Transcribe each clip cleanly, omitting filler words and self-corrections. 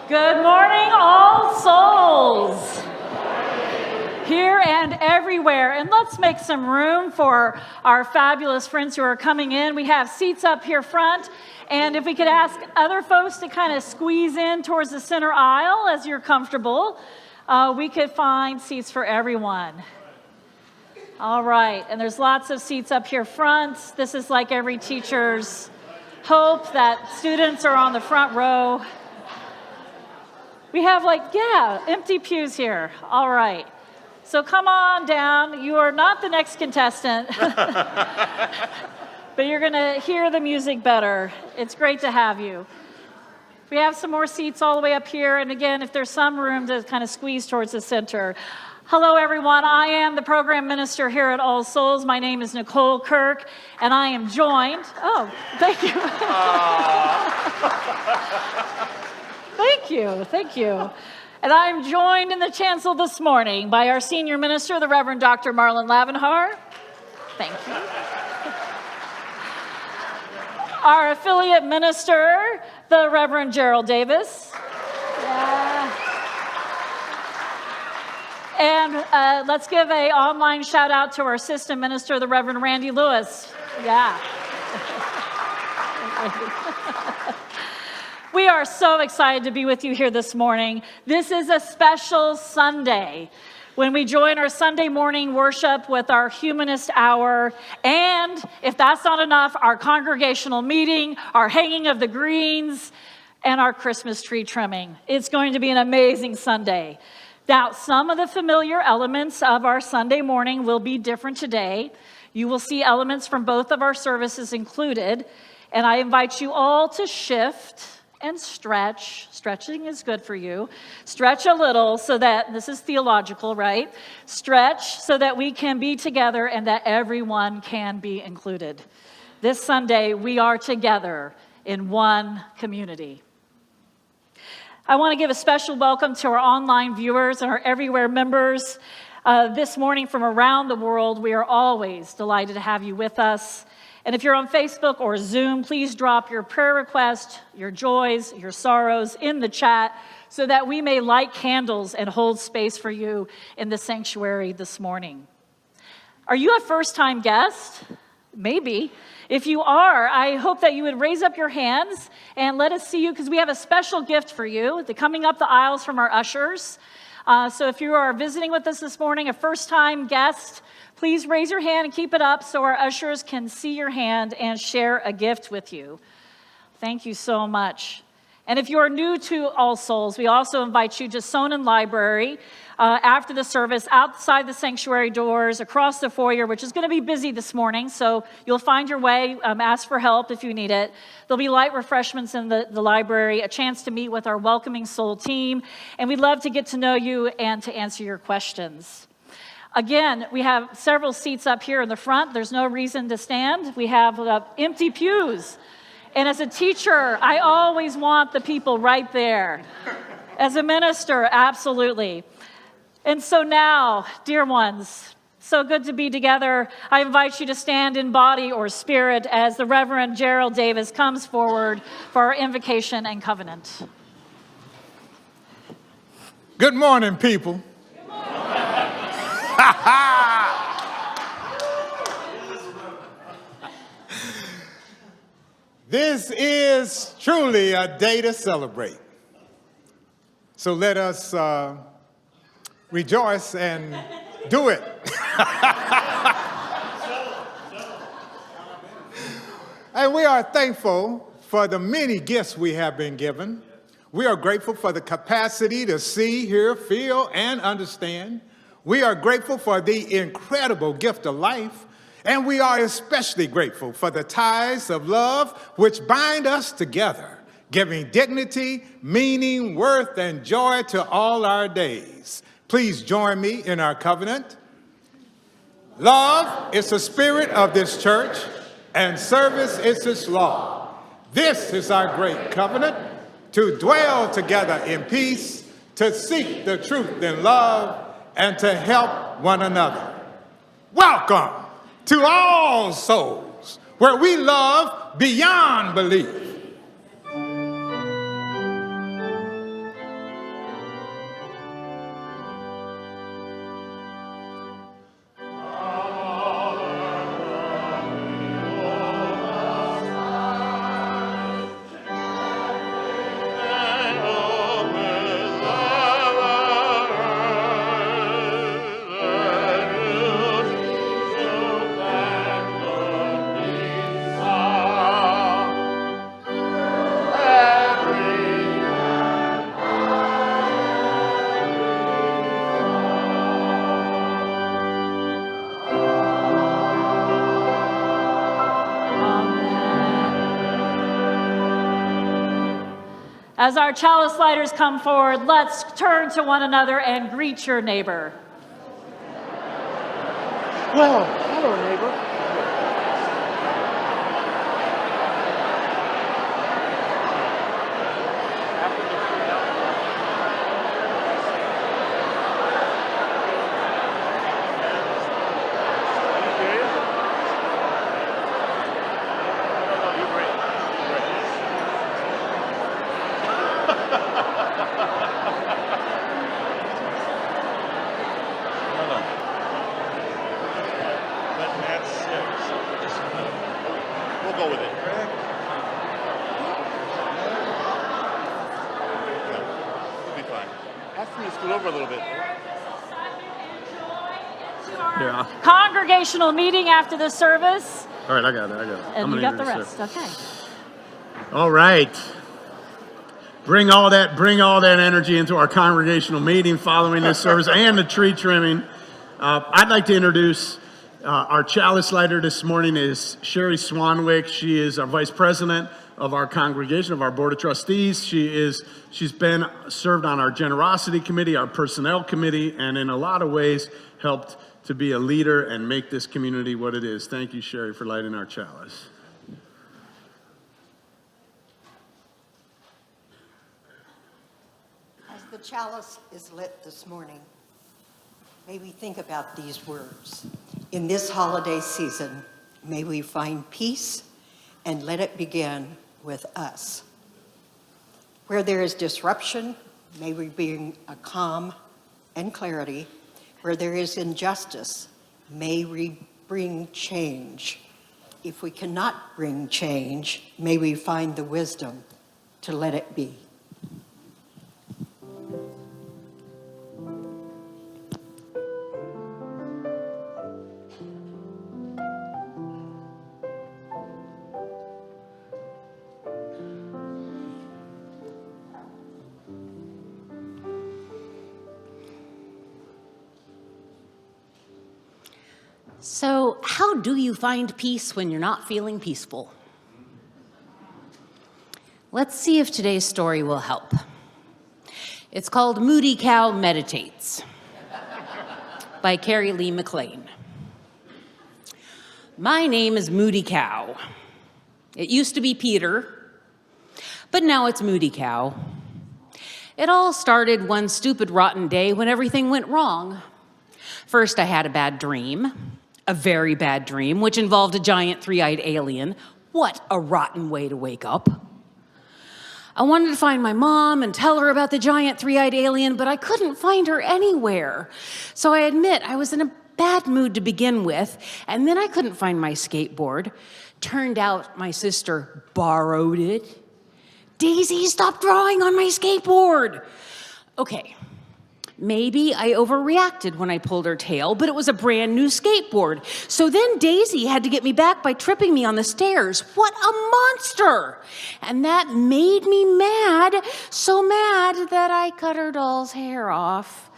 Good morning, all souls, here and everywhere. And let's make some room for our fabulous friends who are coming in. We have seats up here front. And if we could ask other folks to kind of squeeze in towards the center aisle as you're comfortable, we could find seats for everyone. All right, and there's lots of seats up here front. This is like every teacher's hope that students are on the front row. We have empty pews here. All right. So come on down. You are not the next contestant, but you're going to hear the music better. It's great to have you. We have some more seats all the way up here. And again, if there's some room to kind of squeeze towards the center. Hello, everyone. I am the program minister here at All Souls. My name is Nicole Kirk, and I am joined. Oh, thank you. Thank you. And I'm joined in the chancel this morning by our senior minister, the Reverend Dr. Marlin Lavanhar. Thank you. Our affiliate minister, the Reverend Gerald Davis. Yeah. And let's give an online shout out to our assistant minister, the Reverend Randy Lewis. Yeah. We are so excited to be with you here this morning. This is a special Sunday when we join our Sunday morning worship with our humanist hour. And if that's not enough, our congregational meeting, our hanging of the greens, and our Christmas tree trimming. It's going to be an amazing Sunday. Now, some of the familiar elements of our Sunday morning will be different today. You will see elements from both of our services included. And I invite you all to shift and stretch. Stretching is good for you. Stretch a little so that, this is theological, right? Stretch so that we can be together and that everyone can be included. This Sunday, we are together in one community. I want to give a special welcome to our online viewers and our Everywhere members. This morning from around the world, we are always delighted to have you with us. And if you're on Facebook or Zoom, please drop your prayer request, your joys, your sorrows in the chat so that we may light candles and hold space for you in the sanctuary this morning. Are you a first-time guest? Maybe. If you are, I hope that you would raise up your hands and let us see you because we have a special gift for you. They're coming up the aisles from our ushers. So if you are visiting with us this morning, a first-time guest, please raise your hand and keep it up so our ushers can see your hand and share a gift with you. Thank you so much. And if you are new to All Souls, we also invite you to Sonnen Library after the service, outside the sanctuary doors, across the foyer, which is going to be busy this morning, so you'll find your way. Ask for help if you need it. There'll be light refreshments in the library, a chance to meet with our Welcoming Soul team, and we'd love to get to know you and to answer your questions. Again, we have several seats up here in the front. There's no reason to stand. We have empty pews. And as a teacher, I always want the people right there. As a minister, absolutely. And so now, dear ones, so good to be together. I invite you to stand in body or spirit as the Reverend Gerald Davis comes forward for our invocation and covenant. Good morning, people. Good morning. This is truly a day to celebrate. So let us rejoice and do it. And we are thankful for the many gifts we have been given. We are grateful for the capacity to see, hear, feel, and understand. We are grateful for the incredible gift of life. And we are especially grateful for the ties of love which bind us together, giving dignity, meaning, worth, and joy to all our days. Please join me in our covenant. Love is the spirit of this church, and service is its law. This is our great covenant, to dwell together in peace, to seek the truth in love, and to help one another. Welcome to All Souls, where we love beyond belief. As our chalice lighters come forward, let's turn to one another and greet your neighbor. Well, hello, neighbor. Go with it. We'll be fine. Ask me to scoot over a little bit. Yeah. Congregational meeting after the service. All right, I got it. And you got the rest. Okay. All right. Bring all that energy into our congregational meeting following this service and the tree trimming. I'd like to introduce our chalice lighter this morning is Sherry Swanwick. She is our vice president of our congregation, of our board of trustees. She's been served on our generosity committee, our personnel committee, and in a lot of ways helped to be a leader and make this community what it is. Thank you, Sherry, for lighting our chalice. As the chalice is lit this morning, may we think about these words. In this holiday season, may we find peace and let it begin with us. Where there is disruption, may we bring a calm and clarity. Where there is injustice, may we bring change. If we cannot bring change, may we find the wisdom to let it be. So, how do you find peace when you're not feeling peaceful? Let's see if today's story will help. It's called Moody Cow Meditates by Carrie Lee McLean. My name is Moody Cow. It used to be Peter, but now it's Moody Cow. It all started one stupid, rotten day when everything went wrong. First, I had a bad dream. A very bad dream, which involved a giant three-eyed alien. What a rotten way to wake up. I wanted to find my mom and tell her about the giant three-eyed alien, but I couldn't find her anywhere. So I admit I was in a bad mood to begin with, and then I couldn't find my skateboard. Turned out my sister borrowed it. Daisy, stop drawing on my skateboard. Okay. Maybe I overreacted when I pulled her tail, but it was a brand new skateboard. So then Daisy had to get me back by tripping me on the stairs. What a monster! And that made me mad, so mad that I cut her doll's hair off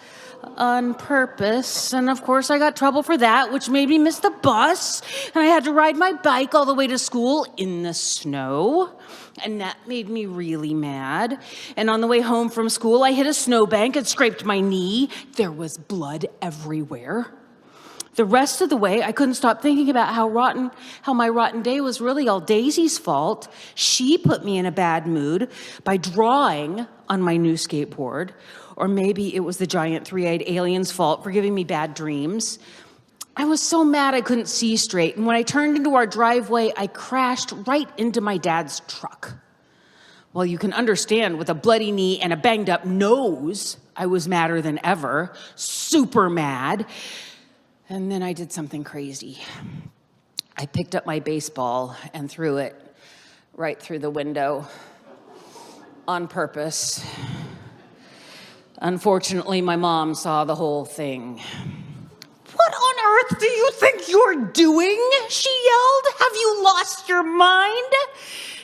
on purpose. And of course I got trouble for that, which made me miss the bus. And I had to ride my bike all the way to school in the snow. And that made me really mad. And on the way home from school, I hit a snowbank and scraped my knee. There was blood everywhere. The rest of the way, I couldn't stop thinking about how my rotten day was really all Daisy's fault. She put me in a bad mood by drawing on my new skateboard. Or maybe it was the giant three-eyed alien's fault for giving me bad dreams. I was so mad I couldn't see straight, and when I turned into our driveway, I crashed right into my dad's truck. Well, you can understand, with a bloody knee and a banged-up nose, I was madder than ever, super mad. And then I did something crazy. I picked up my baseball and threw it right through the window on purpose. Unfortunately, my mom saw the whole thing. "What on earth do you think you're doing?" she yelled. "Have you lost your mind?"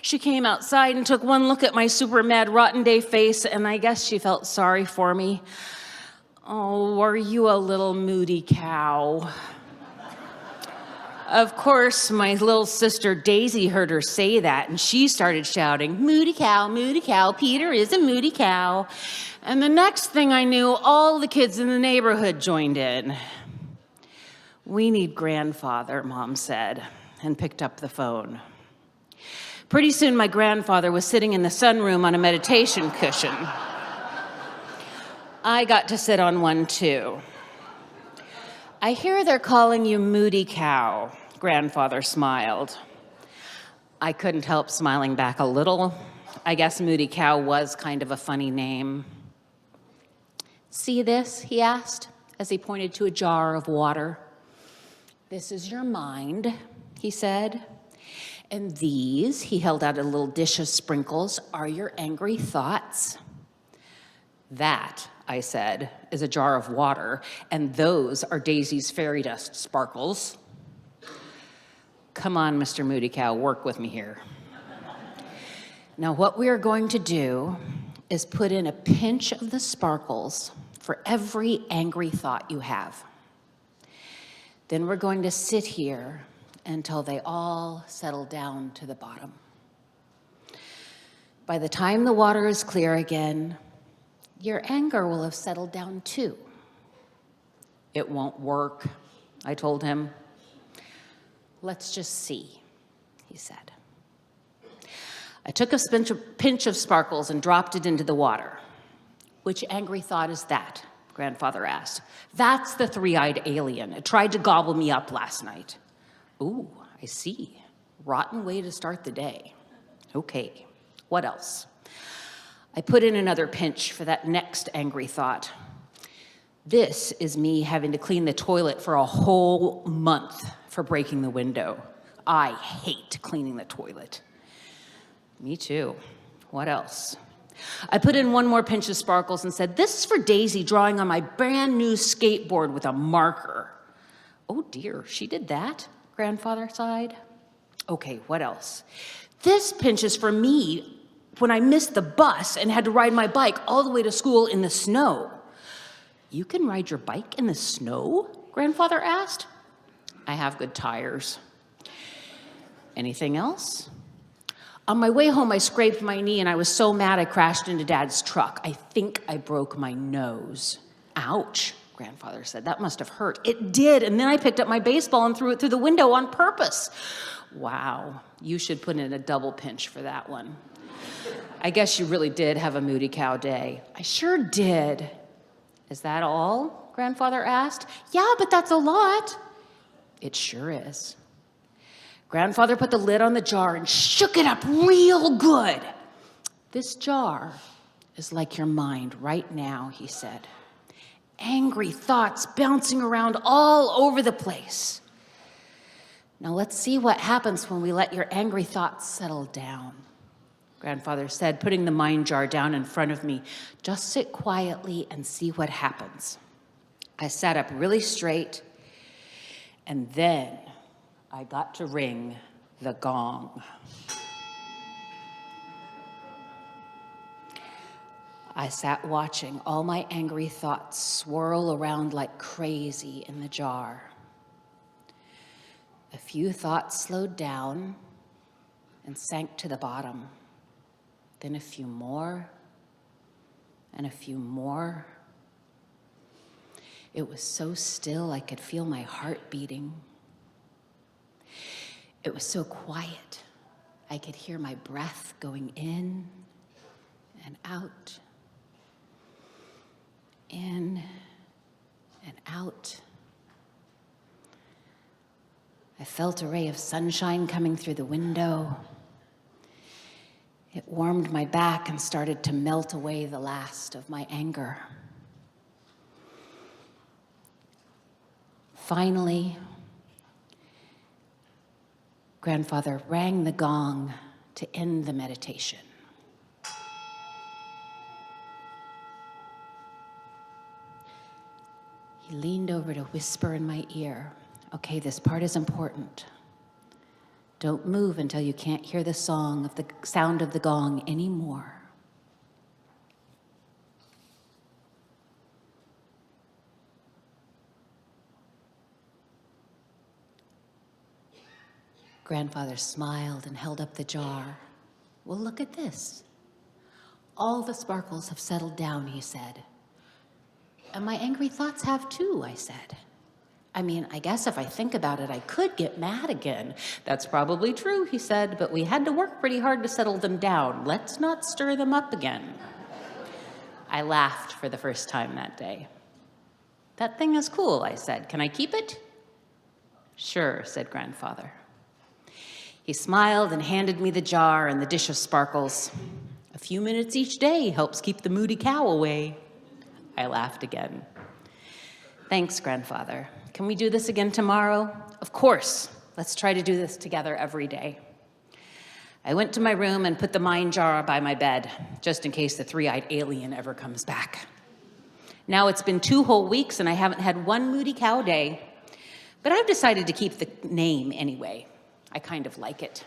She came outside and took one look at my super mad rotten day face, and I guess she felt sorry for me. "Oh, are you a little moody cow?" Of course, my little sister Daisy heard her say that, and she started shouting, moody cow, Peter is a moody cow. And the next thing I knew, all the kids in the neighborhood joined in. We need grandfather, Mom said, and picked up the phone. Pretty soon, my grandfather was sitting in the sunroom on a meditation cushion. I got to sit on one, too. I hear they're calling you Moody Cow, grandfather smiled. I couldn't help smiling back a little. I guess Moody Cow was kind of a funny name. See this? He asked as he pointed to a jar of water. This is your mind, he said. And these, he held out a little dish of sprinkles, are your angry thoughts. That, I said, is a jar of water, and those are Daisy's fairy dust sparkles. Come on, Mr. Moody Cow, work with me here. Now, what we are going to do is put in a pinch of the sparkles for every angry thought you have. Then we're going to sit here until they all settle down to the bottom. By the time the water is clear again, your anger will have settled down too. It won't work, I told him. Let's just see, he said. I took a pinch of sparkles and dropped it into the water. Which angry thought is that? Grandfather asked. That's the three-eyed alien. It tried to gobble me up last night. Ooh, I see. Rotten way to start the day. Okay, what else? I put in another pinch for that next angry thought. This is me having to clean the toilet for a whole month for breaking the window. I hate cleaning the toilet. Me too. What else? I put in one more pinch of sparkles and said, this is for Daisy drawing on my brand new skateboard with a marker. Oh dear, she did that? Grandfather sighed. Okay, what else? This pinch is for me when I missed the bus and had to ride my bike all the way to school in the snow. You can ride your bike in the snow? Grandfather asked. I have good tires. Anything else? On my way home, I scraped my knee and I was so mad I crashed into Dad's truck. I think I broke my nose. Ouch, Grandfather said. That must have hurt. It did, and then I picked up my baseball and threw it through the window on purpose. Wow, you should put in a double pinch for that one. I guess you really did have a Moody Cow day. I sure did. Is that all? Grandfather asked. Yeah, but that's a lot. It sure is. Grandfather put the lid on the jar and shook it up real good. This jar is like your mind right now, he said. Angry thoughts bouncing around all over the place. Now let's see what happens when we let your angry thoughts settle down. Grandfather said, putting the mind jar down in front of me. Just sit quietly and see what happens. I sat up really straight, and then I got to ring the gong. I sat watching all my angry thoughts swirl around like crazy in the jar. A few thoughts slowed down and sank to the bottom. Then a few more, and a few more. It was so still I could feel my heart beating. It was so quiet I could hear my breath going in and out, in and out. I felt a ray of sunshine coming through the window. It warmed my back and started to melt away the last of my anger. Finally, Grandfather rang the gong to end the meditation. He leaned over to whisper in my ear, okay, this part is important. Don't move until you can't hear the sound of the gong anymore. Grandfather smiled and held up the jar. Well, look at this. All the sparkles have settled down, he said. And my angry thoughts have too, I said. I mean, I guess if I think about it, I could get mad again. That's probably true, he said, but we had to work pretty hard to settle them down. Let's not stir them up again. I laughed for the first time that day. That thing is cool, I said. Can I keep it? Sure, said Grandfather. He smiled and handed me the jar and the dish of sparkles. A few minutes each day helps keep the moody cow away. I laughed again. Thanks, Grandfather. Can we do this again tomorrow? Of course. Let's try to do this together every day. I went to my room and put the mine jar by my bed, just in case the three-eyed alien ever comes back. Now it's been 2 whole weeks and I haven't had one moody cow day, but I've decided to keep the name anyway. I kind of like it.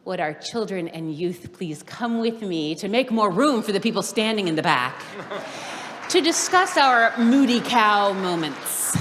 Would our children and youth please come with me to make more room for the people standing in the back to discuss our moody cow moments.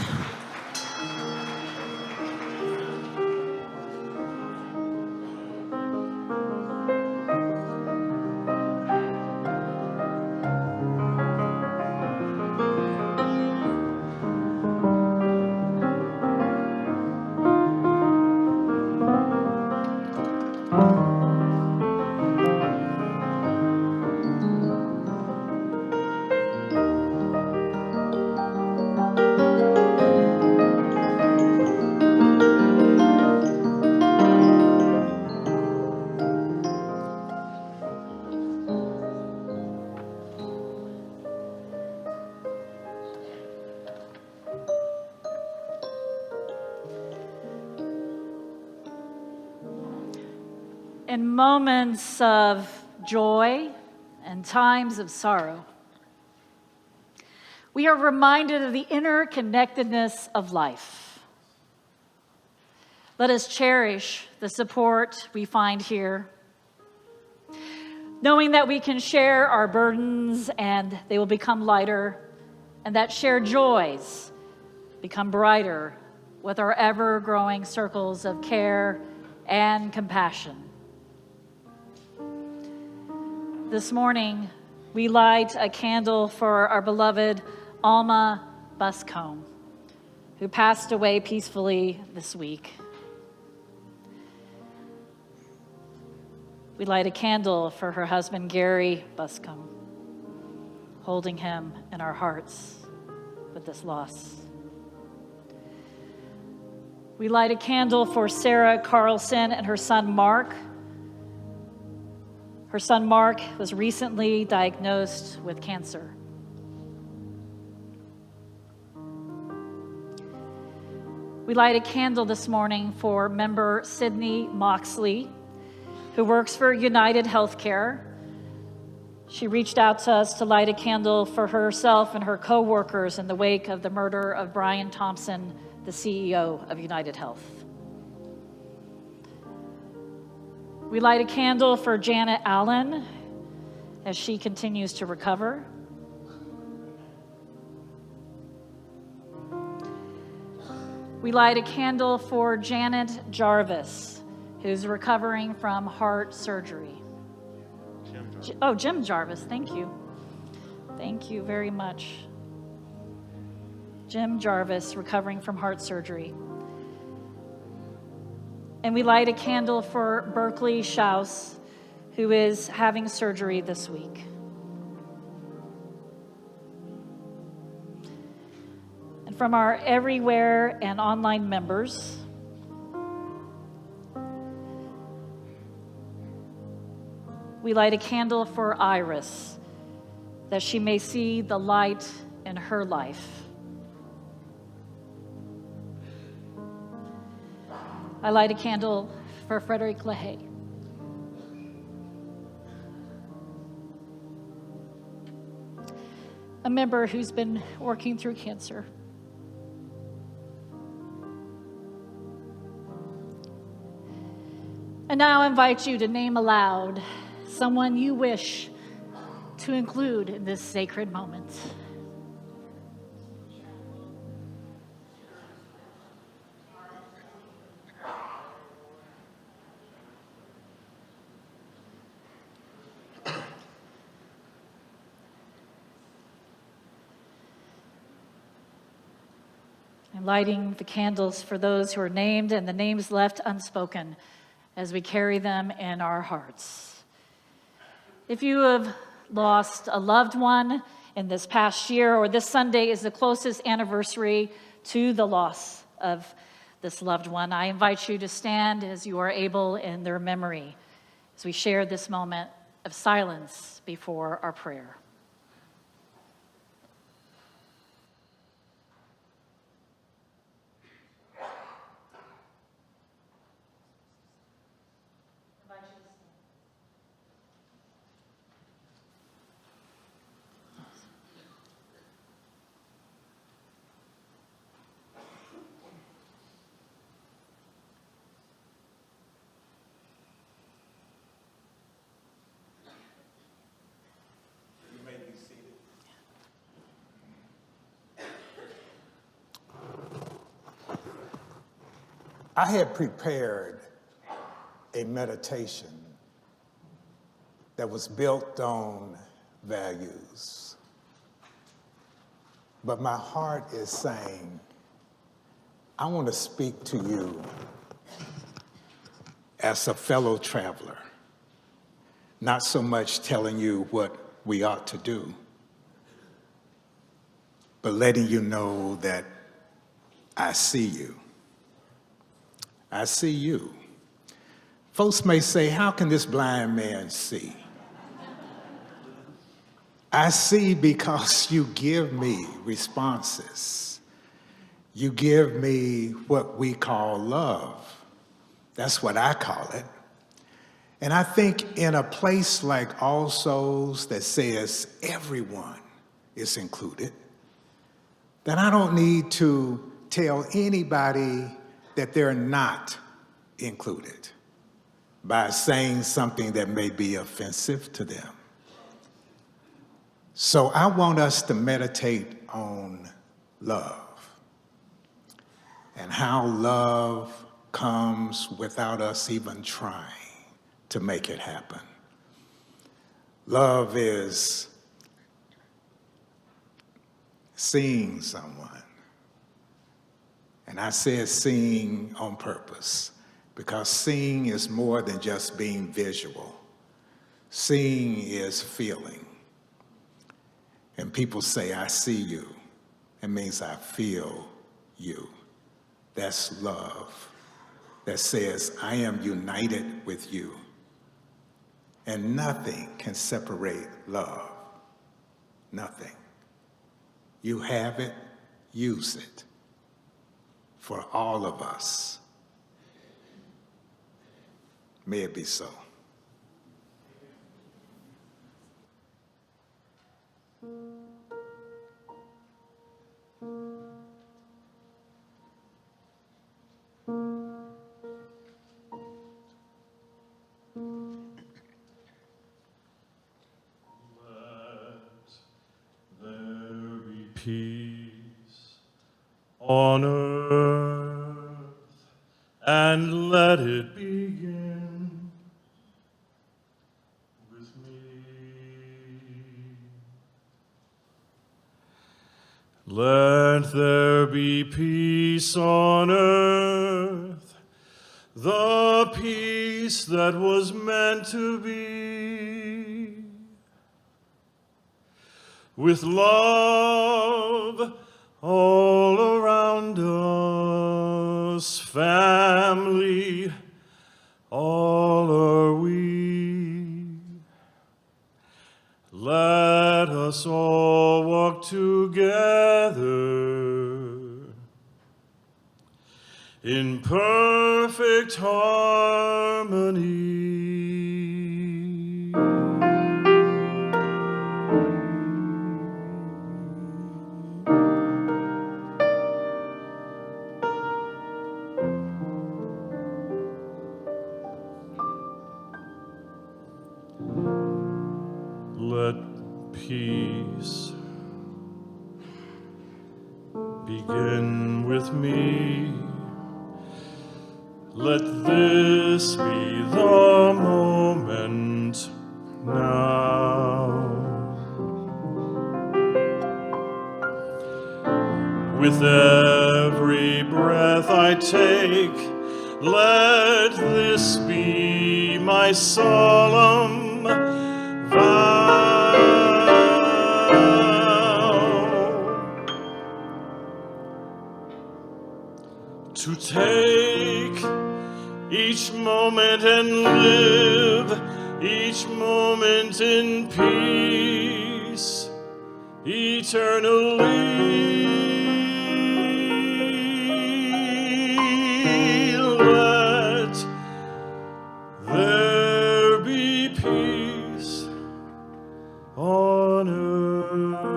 In moments of joy and times of sorrow, we are reminded of the interconnectedness of life. Let us cherish the support we find here, knowing that we can share our burdens and they will become lighter, and that shared joys become brighter with our ever-growing circles of care and compassion. This morning, we light a candle for our beloved Alma Buscombe, who passed away peacefully this week. We light a candle for her husband, Gary Buscombe, holding him in our hearts with this loss. We light a candle for Sarah Carlson and her son, Mark. Her son, Mark, was recently diagnosed with cancer. We light a candle this morning for member Sydney Moxley, who works for United Healthcare. She reached out to us to light a candle for herself and her co-workers in the wake of the murder of Brian Thompson, the CEO of United Health. We light a candle for Janet Allen as she continues to recover. We light a candle for Janet Jarvis, who's recovering from heart surgery. Jim Jarvis, thank you. Thank you very much. Jim Jarvis, recovering from heart surgery. And we light a candle for Berkeley Schaus, who is having surgery this week. And from our Everywhere and online members, we light a candle for Iris, that she may see the light in her life. I light a candle for Frederick LaHaye. A member who's been working through cancer. And now I invite you to name aloud someone you wish to include in this sacred moment. and lighting the candles for those who are named and the names left unspoken as we carry them in our hearts. If you have lost a loved one in this past year, or this Sunday is the closest anniversary to the loss of this loved one, I invite you to stand as you are able in their memory as we share this moment of silence before our prayer. I had prepared a meditation that was built on values. But my heart is saying, I want to speak to you as a fellow traveler, not so much telling you what we ought to do, but letting you know that I see you. I see you. Folks may say, how can this blind man see? I see because you give me responses. You give me what we call love. That's what I call it. And I think in a place like All Souls that says everyone is included, that I don't need to tell anybody that they're not included by saying something that may be offensive to them. So I want us to meditate on love and how love comes without us even trying to make it happen. Love is seeing someone. And I said seeing on purpose, because seeing is more than just being visual. Seeing is feeling. And people say, I see you. It means I feel you. That's love. That says, I am united with you. And nothing can separate love. Nothing. You have it, use it. For all of us. May it be so. There be peace on earth, and let it begin with me. Let there be peace on earth, the peace that was meant to be, with love all around us, family, all are we. Let us all walk together in perfect harmony. Let peace begin with me. Let this be the moment now With every breath I take, let this be my solemn vow. To take each moment and live each moment in peace eternally. Let there be peace on earth,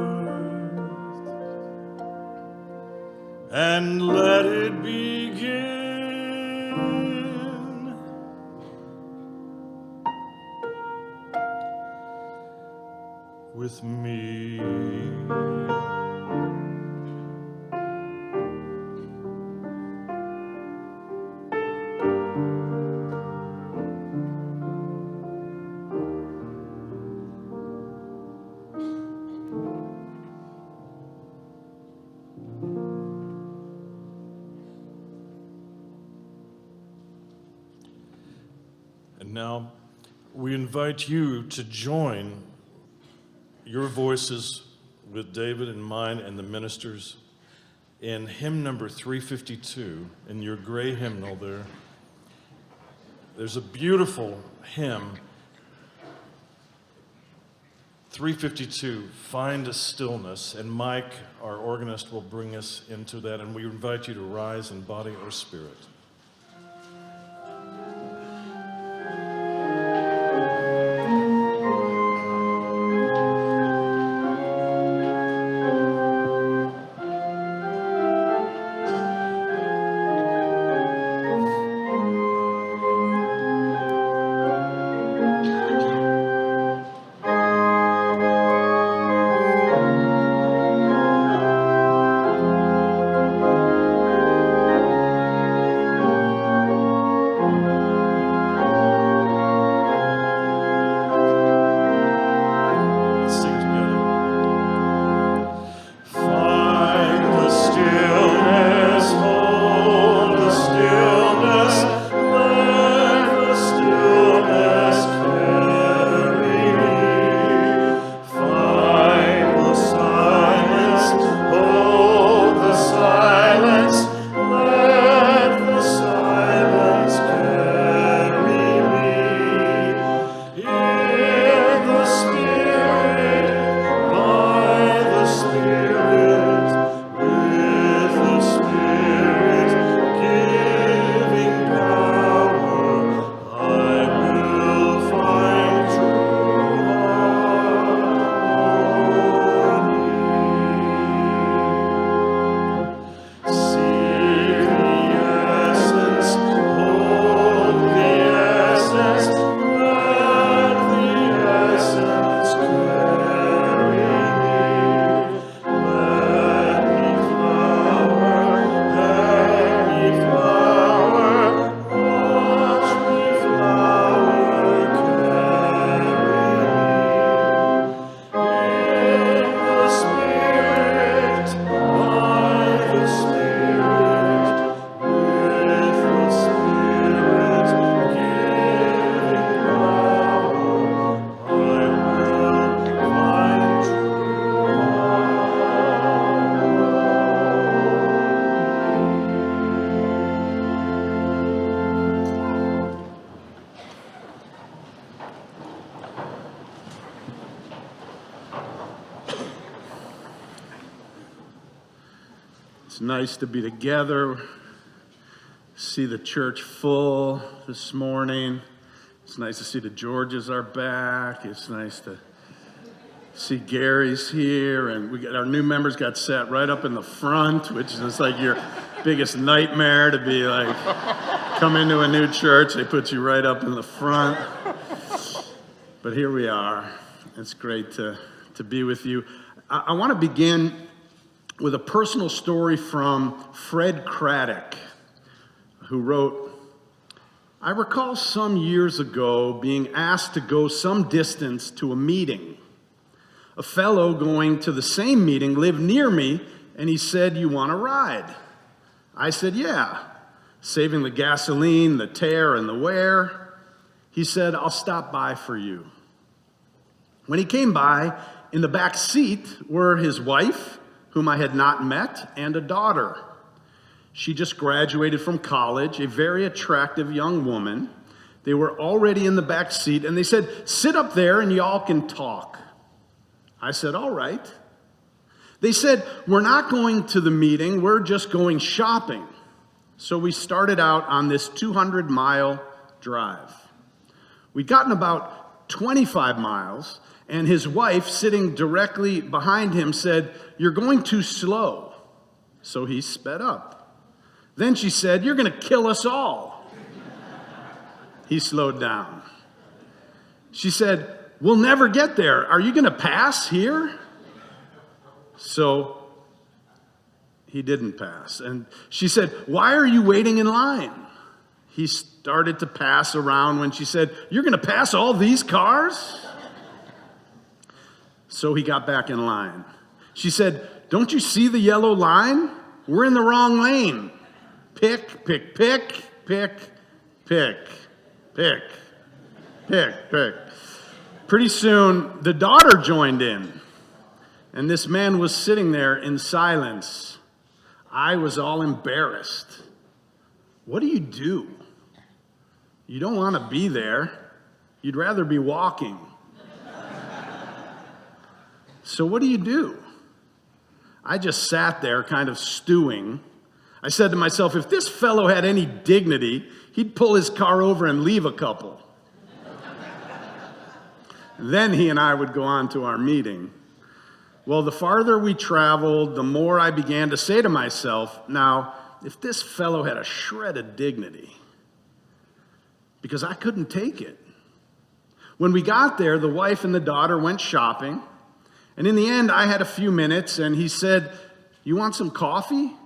and let it begin with me. And now we invite you to join your voices with David and mine and the ministers in hymn number 352 in your gray hymnal there. There's a beautiful hymn, 352, Find a Stillness, and Mike, our organist, will bring us into that, and we invite you to rise in body or spirit. It's nice to be together, see the church full this morning. It's nice to see the Georges are back. It's nice to see Gary's here, and we got our new members got sat right up in the front, which is like your biggest nightmare, to be like, come into a new church, they put you right up in the front. But here we are. It's great to be with you. I want to begin with a personal story from Fred Craddock, who wrote, I recall some years ago being asked to go some distance to a meeting. A fellow going to the same meeting lived near me and he said, "You want to ride?" I said, "Yeah." Saving the gasoline, the tear, and the wear, he said, "I'll stop by for you." When he came by, in the back seat were his wife, whom I had not met, and a daughter. She just graduated from college, a very attractive young woman. They were already in the back seat, and they said, "Sit up there and y'all can talk." I said, "All right." They said, "We're not going to the meeting, we're just going shopping." So we started out on this 200-mile drive. We'd gotten about 25 miles, and his wife, sitting directly behind him, said, "You're going too slow." So he sped up. Then she said, "You're going to kill us all." He slowed down. She said, "We'll never get there. Are you going to pass here?" So he didn't pass. And she said, "Why are you waiting in line?" He started to pass around when she said, "You're going to pass all these cars?" So he got back in line. She said, "Don't you see the yellow line? We're in the wrong lane. Pick, pick, pick, pick, pick, pick, pick, pick." Pretty soon, the daughter joined in, and this man was sitting there in silence. I was all embarrassed. What do? You don't want to be there. You'd rather be walking. So what do? I just sat there kind of stewing. I said to myself, if this fellow had any dignity, he'd pull his car over and leave a couple. Then he and I would go on to our meeting. Well, the farther we traveled, the more I began to say to myself, now, if this fellow had a shred of dignity, because I couldn't take it. When we got there, the wife and the daughter went shopping, and in the end, I had a few minutes, and he said, "You want some coffee?"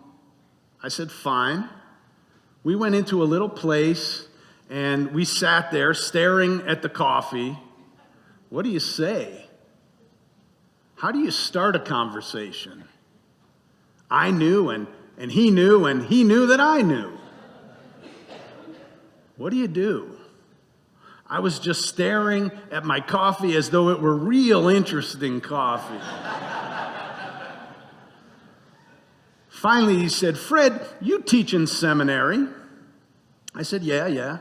I said, "Fine." We went into a little place, and we sat there staring at the coffee. What do you say? How do you start a conversation? I knew, and he knew, and he knew that I knew. What do? I was just staring at my coffee as though it were real interesting coffee. Finally, he said, "Fred, you teach in seminary." I said, yeah.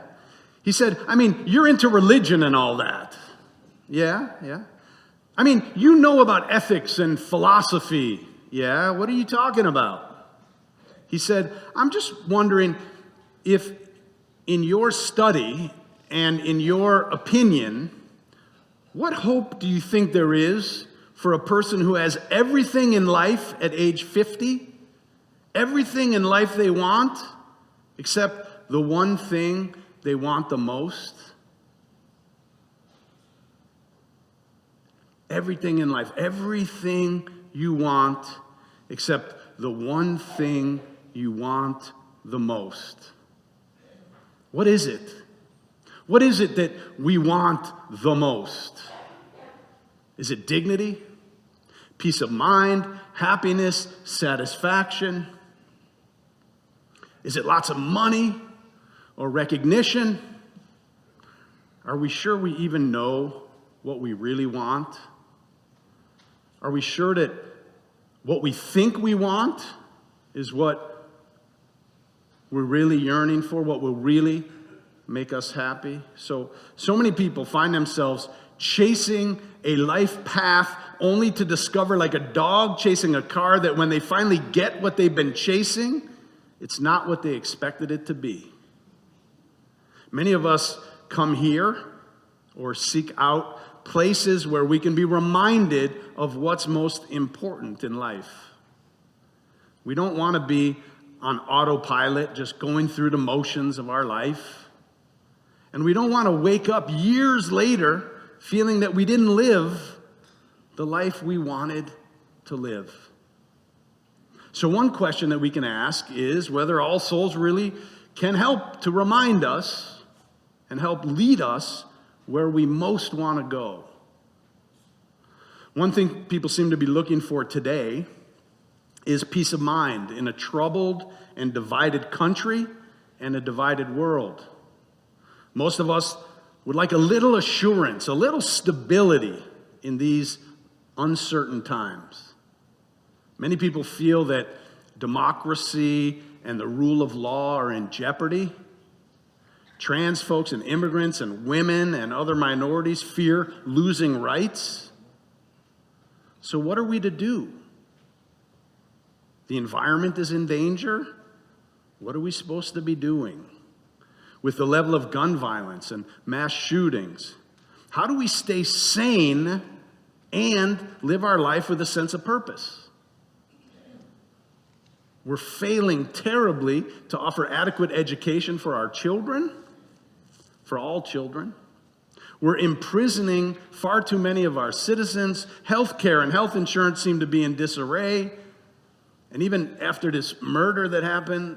He said, "You're into religion and all that." Yeah. You know about ethics and philosophy. Yeah, what are you talking about? He said, "I'm just wondering if in your study and in your opinion, what hope do you think there is for a person who has everything in life at age 50? Everything in life they want, except the one thing they want the most?" Everything in life, everything you want, except the one thing you want the most. What is it? What is it that we want the most? Is it dignity, peace of mind, happiness, satisfaction? Is it lots of money or recognition? Are we sure we even know what we really want? Are we sure that what we think we want is what we're really yearning for, what will really make us happy? So many people find themselves chasing a life path only to discover, like a dog chasing a car, that when they finally get what they've been chasing, it's not what they expected it to be. Many of us come here or seek out places where we can be reminded of what's most important in life. We don't want to be on autopilot, just going through the motions of our life. And we don't want to wake up years later feeling that we didn't live the life we wanted to live. So one question that we can ask is whether All Souls really can help to remind us and help lead us where we most want to go. One thing people seem to be looking for today is peace of mind in a troubled and divided country and a divided world. Most of us would like a little assurance, a little stability in these uncertain times. Many people feel that democracy and the rule of law are in jeopardy. Trans folks and immigrants and women and other minorities fear losing rights. So what are we to do? The environment is in danger. What are we supposed to be doing? With the level of gun violence and mass shootings, how do we stay sane and live our life with a sense of purpose? We're failing terribly to offer adequate education for our children, for all children. We're imprisoning far too many of our citizens. Health care and health insurance seem to be in disarray. And even after this murder that happened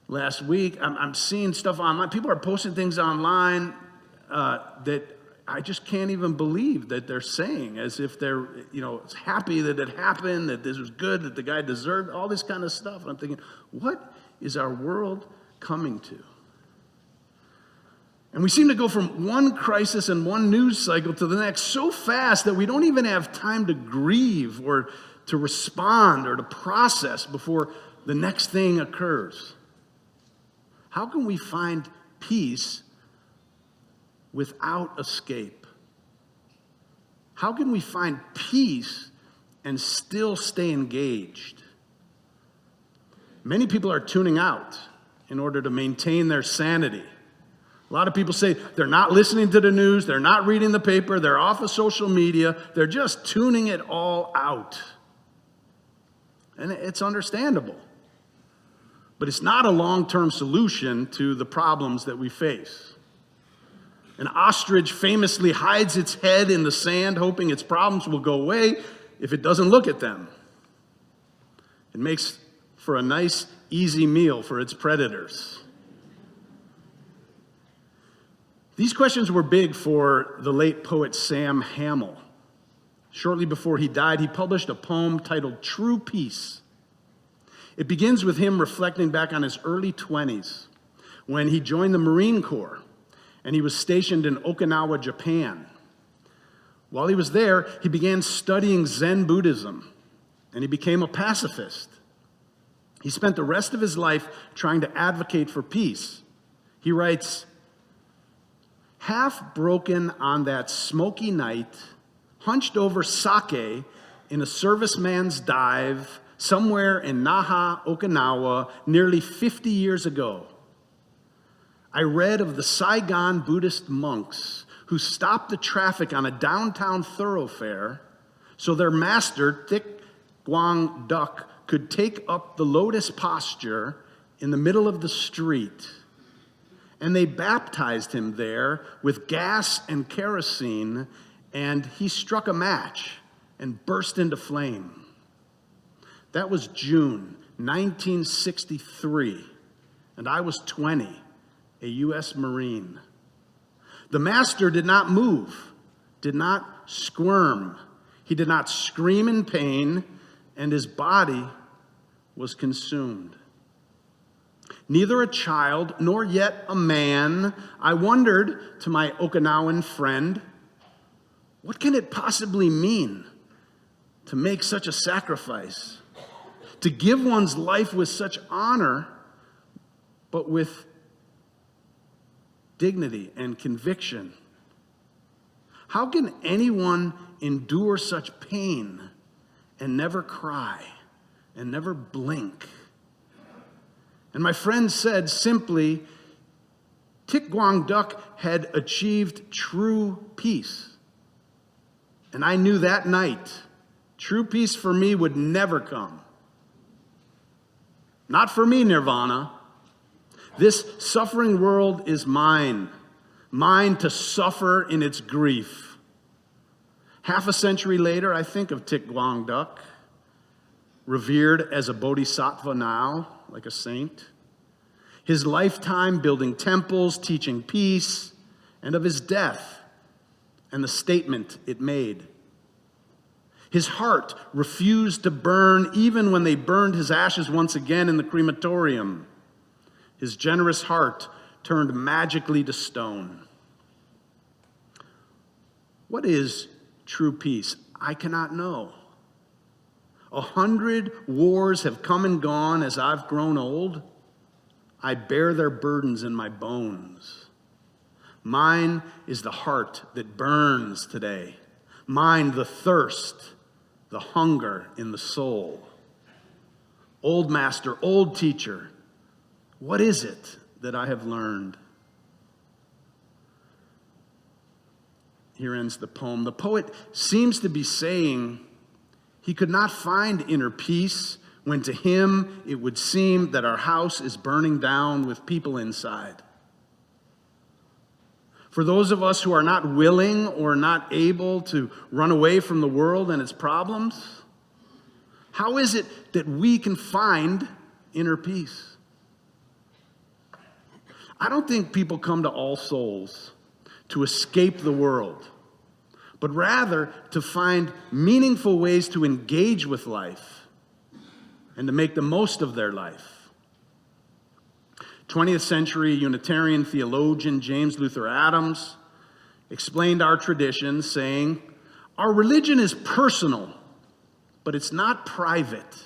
last week, I'm seeing stuff online. People are posting things online that I just can't even believe that they're saying, as if they're, happy that it happened, that this was good, that the guy deserved, all this kind of stuff. And I'm thinking, what is our world coming to? And we seem to go from one crisis and one news cycle to the next so fast that we don't even have time to grieve or to respond or to process before the next thing occurs. How can we find peace without escape? How can we find peace and still stay engaged? Many people are tuning out in order to maintain their sanity. A lot of people say they're not listening to the news, they're not reading the paper, they're off of social media, they're just tuning it all out. And it's understandable. But it's not a long-term solution to the problems that we face. An ostrich famously hides its head in the sand, hoping its problems will go away if it doesn't look at them. It makes for a nice, easy meal for its predators. These questions were big for the late poet Sam Hamill. Shortly before he died, he published a poem titled True Peace. It begins with him reflecting back on his early 20s when he joined the Marine Corps and he was stationed in Okinawa, Japan. While he was there, he began studying Zen Buddhism and he became a pacifist. He spent the rest of his life trying to advocate for peace. He writes, "Half broken on that smoky night, hunched over sake in a serviceman's dive somewhere in Naha, Okinawa, nearly 50 years ago, I read of the Saigon Buddhist monks who stopped the traffic on a downtown thoroughfare so their master, Thich Quang Duc, could take up the lotus posture in the middle of the street. And they baptized him there with gas and kerosene, and he struck a match and burst into flame. That was June 1963, and I was 20, a U.S. Marine. The master did not move, did not squirm. He did not scream in pain, and his body was consumed. Neither a child nor yet a man. I wondered to my Okinawan friend, what can it possibly mean to make such a sacrifice? To give one's life with such honor, but with dignity and conviction. How can anyone endure such pain and never cry and never blink? And my friend said simply, Thich Quang Duc had achieved true peace. And I knew that night, true peace for me would never come. Not for me, Nirvana. This suffering world is mine to suffer in its grief. Half a century later, I think of Thich Quang Duc, revered as a bodhisattva now, like a saint. His lifetime building temples, teaching peace, and of his death and the statement it made. His heart refused to burn even when they burned his ashes once again in the crematorium. His generous heart turned magically to stone. What is true peace? I cannot know. 100 wars have come and gone as I've grown old. I bear their burdens in my bones. Mine is the heart that burns today. Mine the thirst, the hunger in the soul. Old master, old teacher, what is it that I have learned? Here ends the poem. The poet seems to be saying he could not find inner peace when to him it would seem that our house is burning down with people inside. For those of us who are not willing or not able to run away from the world and its problems, how is it that we can find inner peace? I don't think people come to All Souls to escape the world, but rather to find meaningful ways to engage with life and to make the most of their life. 20th century Unitarian theologian James Luther Adams explained our tradition saying, "Our religion is personal, but it's not private."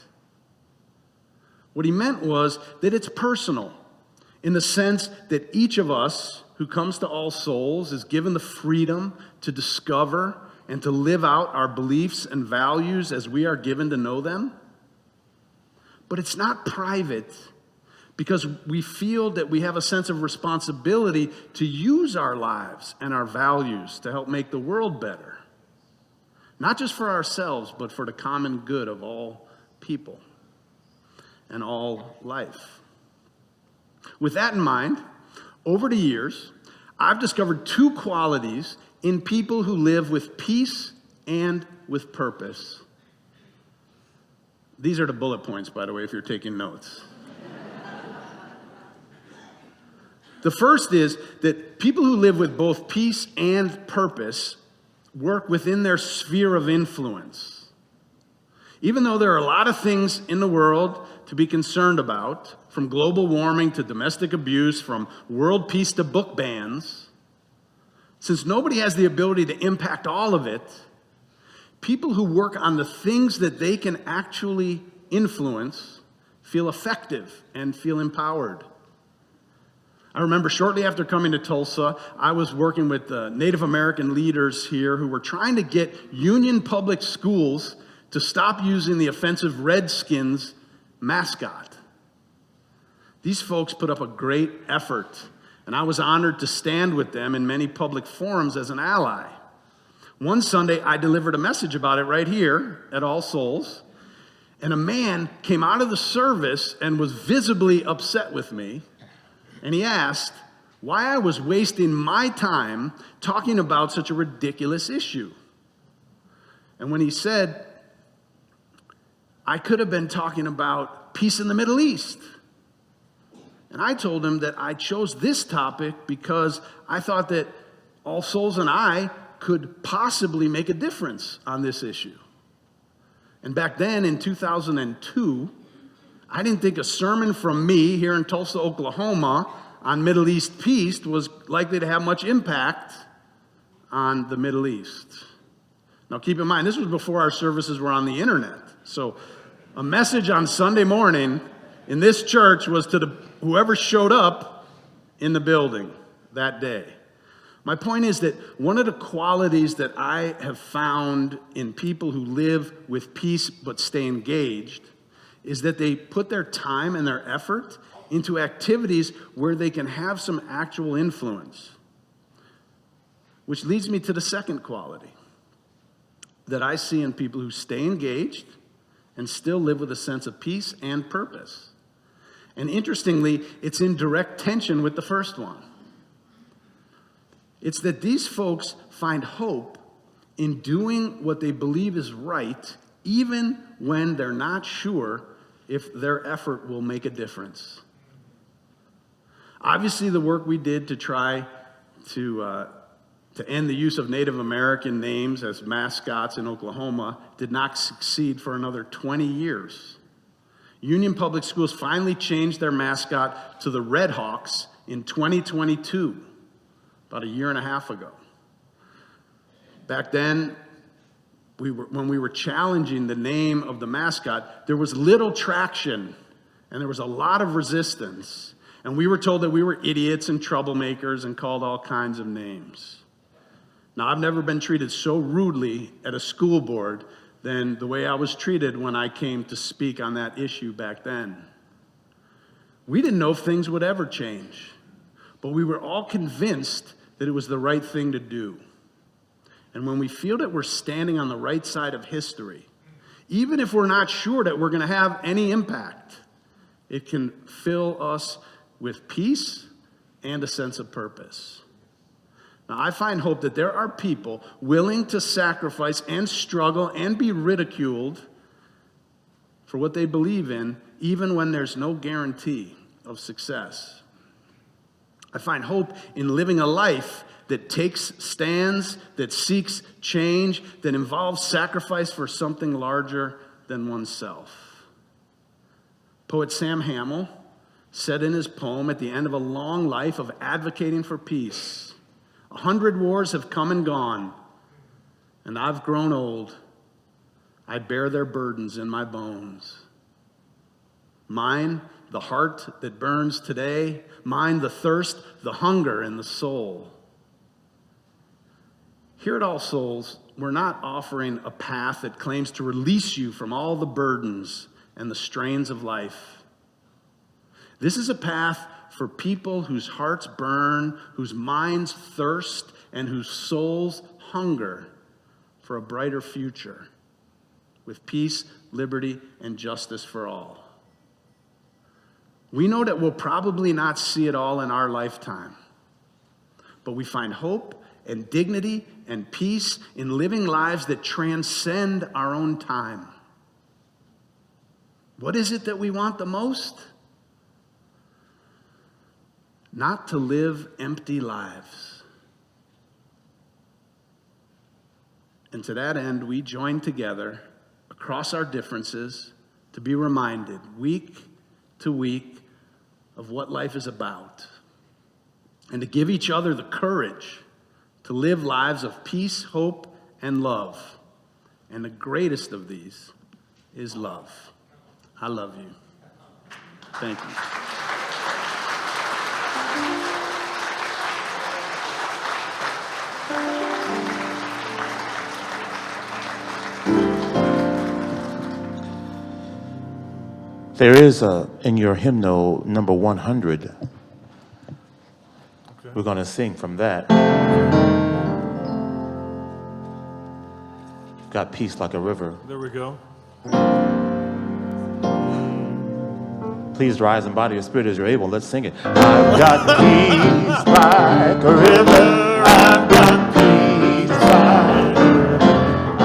What he meant was that it's personal in the sense that each of us who comes to All Souls is given the freedom to discover and to live out our beliefs and values as we are given to know them. But it's not private because we feel that we have a sense of responsibility to use our lives and our values to help make the world better. Not just for ourselves, but for the common good of all people and all life. With that in mind, over the years, I've discovered two qualities in people who live with peace and with purpose. These are the bullet points, by the way, if you're taking notes. The first is that people who live with both peace and purpose work within their sphere of influence. Even though there are a lot of things in the world to be concerned about, from global warming to domestic abuse, from world peace to book bans, since nobody has the ability to impact all of it, people who work on the things that they can actually influence feel effective and feel empowered. I remember shortly after coming to Tulsa, I was working with Native American leaders here who were trying to get Union Public Schools to stop using the offensive Redskins mascot. These folks put up a great effort, and I was honored to stand with them in many public forums as an ally. One Sunday, I delivered a message about it right here at All Souls, and a man came out of the service and was visibly upset with me, and he asked why I was wasting my time talking about such a ridiculous issue. And when he said, I could have been talking about peace in the Middle East. And I told him that I chose this topic because I thought that All Souls and I could possibly make a difference on this issue. And back then in 2002, I didn't think a sermon from me here in Tulsa, Oklahoma on Middle East peace was likely to have much impact on the Middle East. Now keep in mind, this was before our services were on the internet. So a message on Sunday morning in this church was to whoever showed up in the building that day. My point is that one of the qualities that I have found in people who live with peace but stay engaged is that they put their time and their effort into activities where they can have some actual influence. Which leads me to the second quality that I see in people who stay engaged and still live with a sense of peace and purpose. And interestingly, it's in direct tension with the first one. It's that these folks find hope in doing what they believe is right, even when they're not sure if their effort will make a difference. Obviously, the work we did to try to to end the use of Native American names as mascots in Oklahoma did not succeed for another 20 years. Union Public Schools finally changed their mascot to the Red Hawks in 2022, about a year and a half ago. Back then, when we were challenging the name of the mascot, there was little traction and there was a lot of resistance. And we were told that we were idiots and troublemakers and called all kinds of names. Now, I've never been treated so rudely at a school board than the way I was treated when I came to speak on that issue back then. We didn't know if things would ever change, but we were all convinced that it was the right thing to do. And when we feel that we're standing on the right side of history, even if we're not sure that we're going to have any impact, it can fill us with peace and a sense of purpose. Now, I find hope that there are people willing to sacrifice and struggle and be ridiculed for what they believe in, even when there's no guarantee of success. I find hope in living a life that takes stands, that seeks change, that involves sacrifice for something larger than oneself. Poet Sam Hamill said in his poem at the end of a long life of advocating for peace, 100 wars have come and gone, and I've grown old. I bear their burdens in my bones. Mine, the heart that burns today. Mine, the thirst, the hunger in the soul. Here at All Souls, we're not offering a path that claims to release you from all the burdens and the strains of life. This is a path for people whose hearts burn, whose minds thirst, and whose souls hunger for a brighter future with peace, liberty, and justice for all. We know that we'll probably not see it all in our lifetime, but we find hope and dignity and peace in living lives that transcend our own time. What is it that we want the most? Not to live empty lives. And to that end, we join together across our differences to be reminded week to week of what life is about, and to give each other the courage to live lives of peace, hope, and love. And the greatest of these is love. I love you. Thank you. There is in your hymnal number 100. Okay. We're going to sing from that. Got peace like a river. There we go. Please rise and body your spirit as you're able. Let's sing it. I've got peace like a river. I've got peace like a river.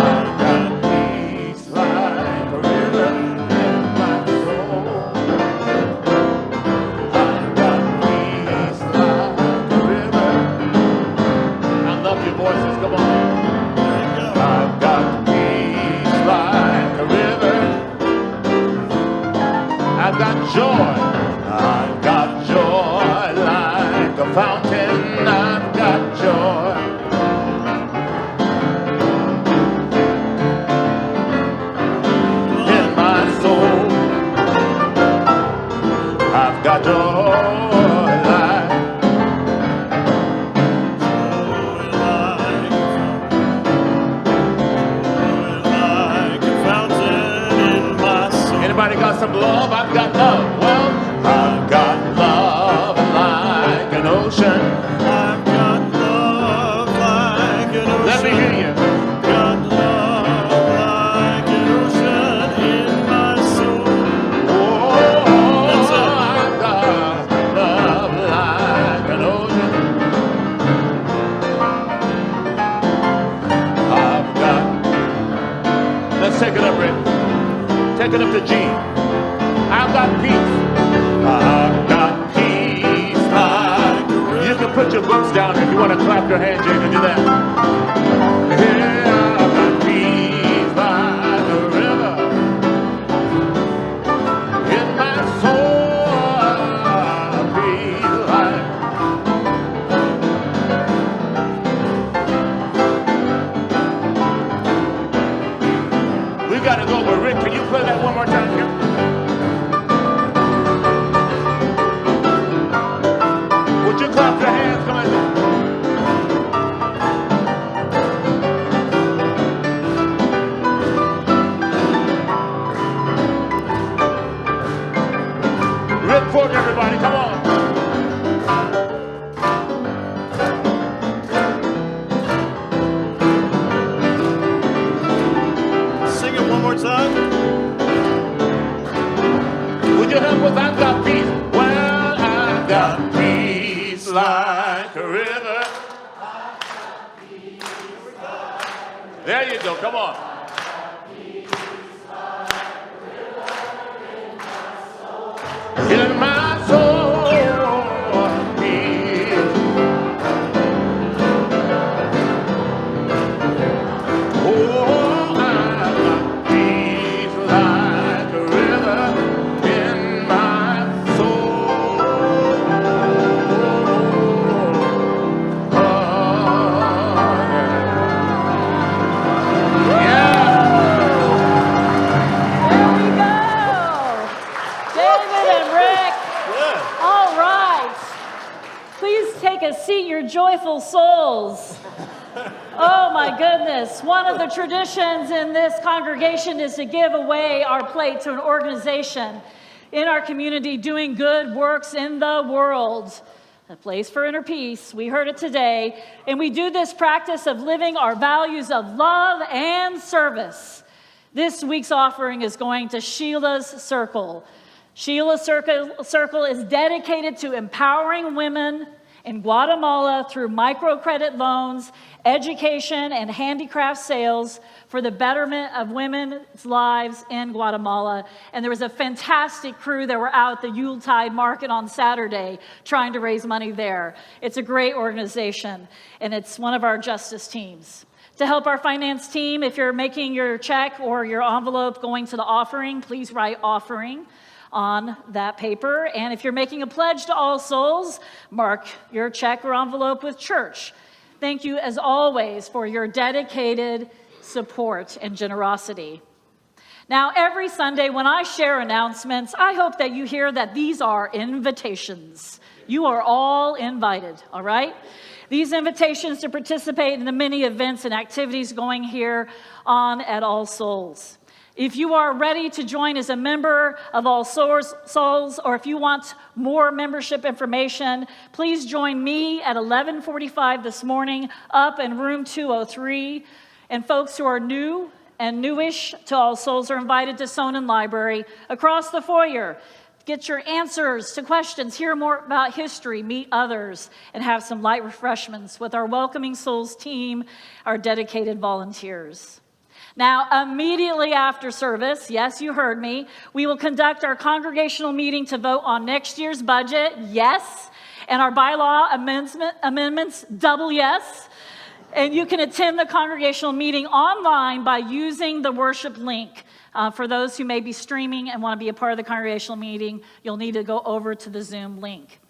I've got peace like a river in my soul. I've got peace like a river. I love your voices. Come on. I've got peace like a river. I've got joy. I've got joy like a fountain. I've got joy. In my soul. I've got joy like Anybody got some love? I've got love. Well, I've got love like an ocean. I've got love like an ocean. Let me hear you. Got love like an ocean in my soul. Oh, I've got love like an ocean. I've got. Let's take it up, Rick. Take it up to G. I've got peace. I've got peace like a river. You can put Put your books down. If you want to clap your hands, you can do that. Yeah, I've got peace by the river. In my soul, peace like. We gotta go, but Rick, can you play that one more time here? Would you clap your hands? Come on. Rick Ford, everybody, come on. Sing it one more time. Would you help us? I've got peace. Well, I've got peace like a river. There you go. Come on. In my soul, peace. Oh, I've got peace like a river in my soul. Oh, There we go. David and Rick. All right. Please take a seat, your joyful souls. Oh my goodness. One of the traditions in this congregation is to give away our plate to an organization in our community doing good works in the world. A place for inner peace. We heard it today. And we do this practice of living our values of love and service. This week's offering is going to Sheila's Circle. Sheila's Circle is dedicated to empowering women in Guatemala through microcredit loans, education, and handicraft sales for the betterment of women's lives in Guatemala. And there was a fantastic crew that were out at the Yuletide market on Saturday trying to raise money there. It's a great organization, and it's one of our justice teams. To help our finance team, if you're making your check or your envelope going to the offering, please write offering on that paper. And if you're making a pledge to All Souls, mark your check or envelope with church. Thank you, as always, for your dedicated support and generosity. Now, every Sunday when I share announcements, I hope that you hear that these are invitations. You are all invited, all right? These invitations to participate in the many events and activities going here on at All Souls. If you are ready to join as a member of All Souls, or if you want more membership information, please join me at 11:45 this morning up in room 203. And folks who are new and newish to All Souls are invited to Sonnen Library across the foyer. Get your answers to questions, hear more about history, meet others, and have some light refreshments with our Welcoming Souls team, our dedicated volunteers. Now, immediately after service, yes, you heard me, we will conduct our congregational meeting to vote on next year's budget, yes, and our bylaw amendments, double yes. And you can attend the congregational meeting online by using the worship link. For those who may be streaming and want to be a part of the congregational meeting, you'll need to go over to the Zoom link.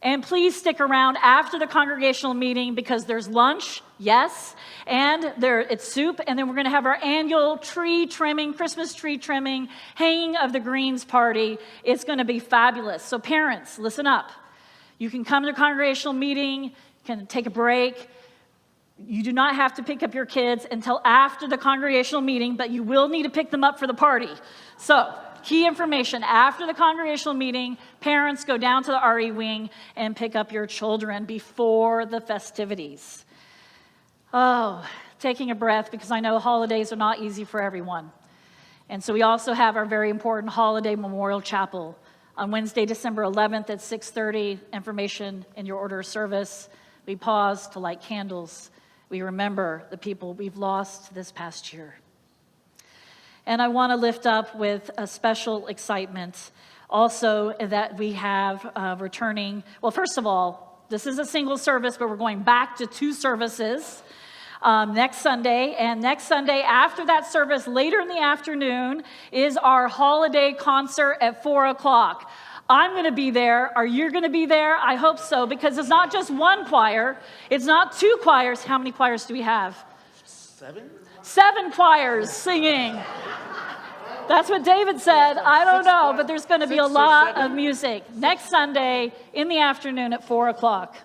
And please stick around after the congregational meeting because there's lunch, yes, and it's soup, and then we're going to have our annual tree trimming, Christmas tree trimming, hanging of the greens party. It's going to be fabulous. So parents, listen up. You can come to the congregational meeting, can take a break. You do not have to pick up your kids until after the congregational meeting, but you will need to pick them up for the party. So, key information, after the congregational meeting, parents go down to the RE wing and pick up your children before the festivities. Oh, taking a breath because I know holidays are not easy for everyone. And so we also have our very important holiday memorial chapel on Wednesday, December 11th at 6:30, information in your order of service. We pause to light candles. We remember the people we've lost this past year. And I want to lift up with a special excitement also that we have returning. Well, first of all, This is a single service, but we're going back to 2 services next Sunday. And next Sunday, after that service, later in the afternoon, is our holiday concert at 4 o'clock. I'm going to be there. Are you going to be there? I hope so, because it's not just one choir. It's not 2 choirs. How many choirs do we have? 7 choirs singing. That's what David said. I don't know, but there's going to be a lot of music next Sunday in the afternoon at 4 o'clock.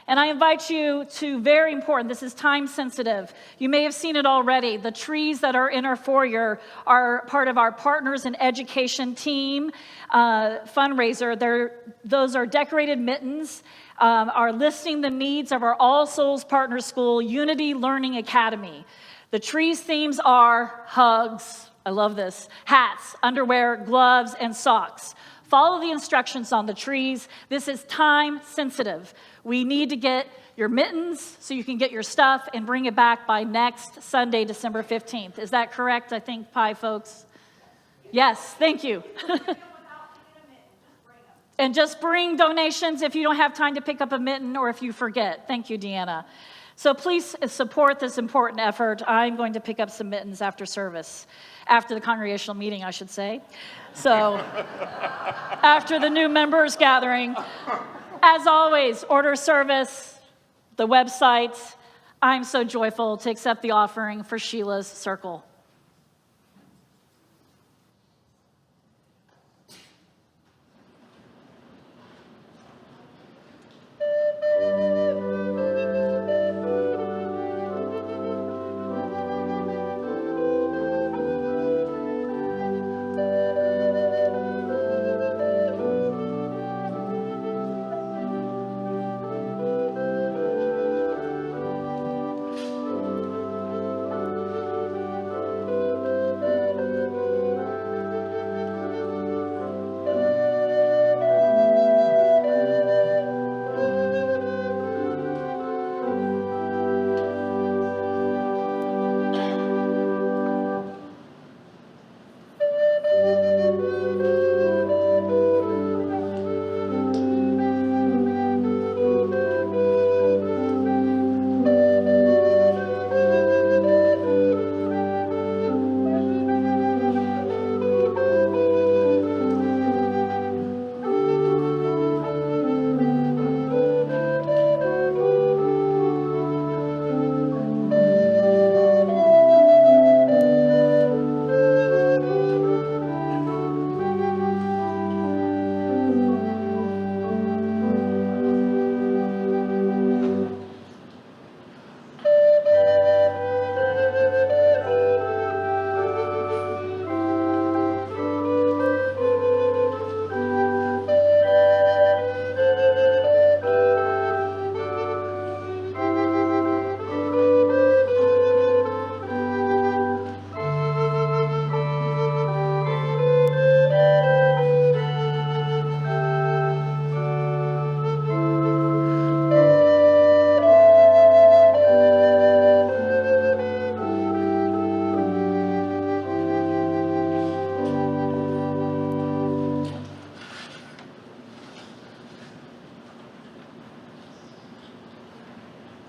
And I invite you to, very important, this is time sensitive. You may have seen it already. The trees that are in our foyer are part of our Partners in Education team fundraiser. Those are decorated mittens, are listing the needs of our All Souls Partner School Unity Learning Academy. The trees' themes are hugs, I love this, hats, underwear, gloves, and socks. Follow the instructions on the trees. This is time sensitive. We need to get your mittens so you can get your stuff and bring it back by next Sunday, December 15th. Is that correct, I think, Pi folks? Yes, thank you. And just bring donations if you don't have time to pick up a mitten or if you forget. Thank you, Deanna. So please support this important effort. I'm going to pick up some mittens after service, after the congregational meeting, I should say. So after the new members gathering. As always, order service, the website. I'm so joyful to accept the offering for Sheila's Circle.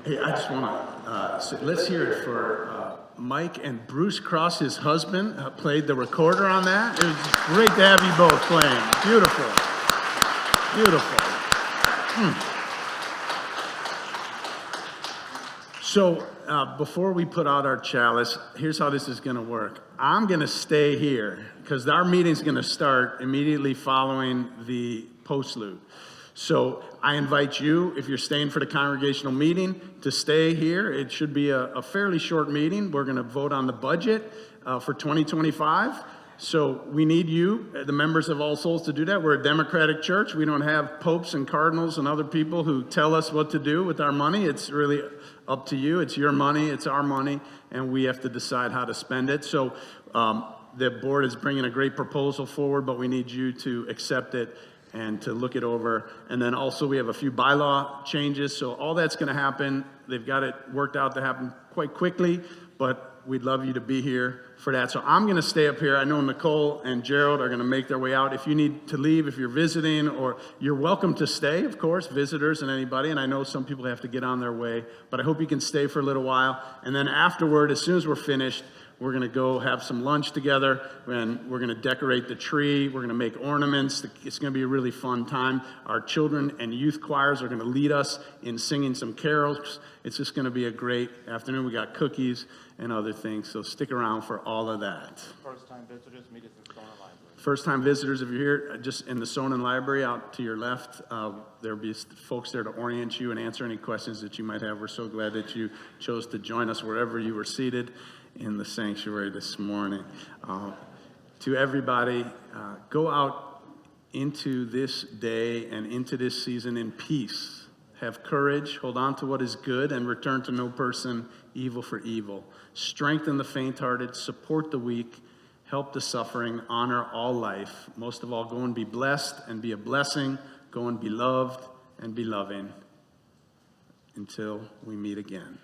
Hey, I just want to, let's hear it for Mike and Bruce Cross, his husband, played the recorder on that. It was great to have you both playing. Beautiful. Beautiful. So before we put out our chalice, here's how this is going to work. I'm going to stay here because our meeting's going to start immediately following the postlude. So I invite you, if you're staying for the congregational meeting, to stay here. It should be a fairly short meeting. We're going to vote on the budget for 2025. So we need you, the members of All Souls, to do that. We're a democratic church. We don't have popes and cardinals and other people who tell us what to do with our money. It's really up to you. It's your money. It's our money. And we have to decide how to spend it. So the board is bringing a great proposal forward, but we need you to accept it and to look it over. And then also we have a few bylaw changes. So all that's going to happen. They've got it worked out to happen quite quickly, but we'd love you to be here for that. So I'm going to stay up here. I know Nicole and Gerald are going to make their way out. If you need to leave, if you're visiting, or you're welcome to stay, of course, visitors and anybody. And I know some people have to get on their way, but I hope you can stay for a little while. And then afterward, as soon as we're finished, we're going to go have some lunch together, and we're going to decorate the tree. We're going to make ornaments. It's going to be a really fun time. Our children and youth choirs are going to lead us in singing some carols. It's just going to be a great afternoon. We got cookies and other things, so stick around for all of that. First-time visitors, meet us in Sona Library. First-time visitors, if you're here, just in the Sonnen Library out to your left, there'll be folks there to orient you and answer any questions that you might have. We're so glad that you chose to join us wherever you were seated in the sanctuary this morning. To everybody, go out into this day and into this season in peace. Have courage, hold on to what is good, and return to no person evil for evil. Strengthen the faint-hearted, support the weak, help the suffering, honor all life. Most of all, go and be blessed and be a blessing. Go and be loved and be loving. Until we meet again.